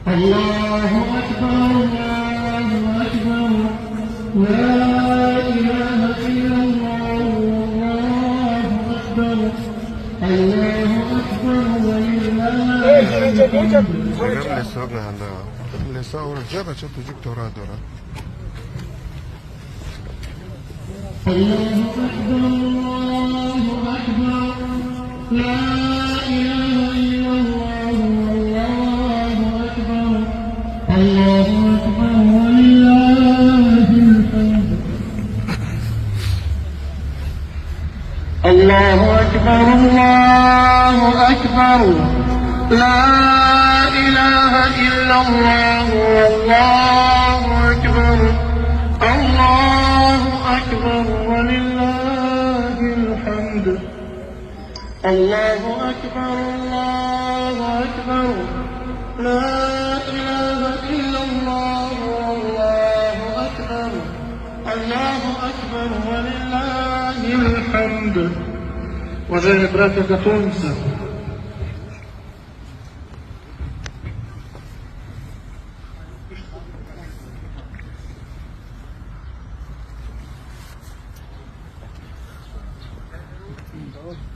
الله أكبر الله أكبر لا إله إلا الله الله أكبر الله أكبر ولله الحمد. Önemli hesabı anda. Lesa olacak açıp tutup tora tora. الله أكبر الله أكبر لا إله إلا الله الله أكبر الله أكبر ولله الحمد. الله أكبر الله أكبر لا إله إلا الله والله أكبر الله أكبر ولله الحمد. الله أكبر الله أكبر لا إله إلا الله والله أكبر الله أكبر ولله الحمد. Уважаемые братья католицы, Tamam.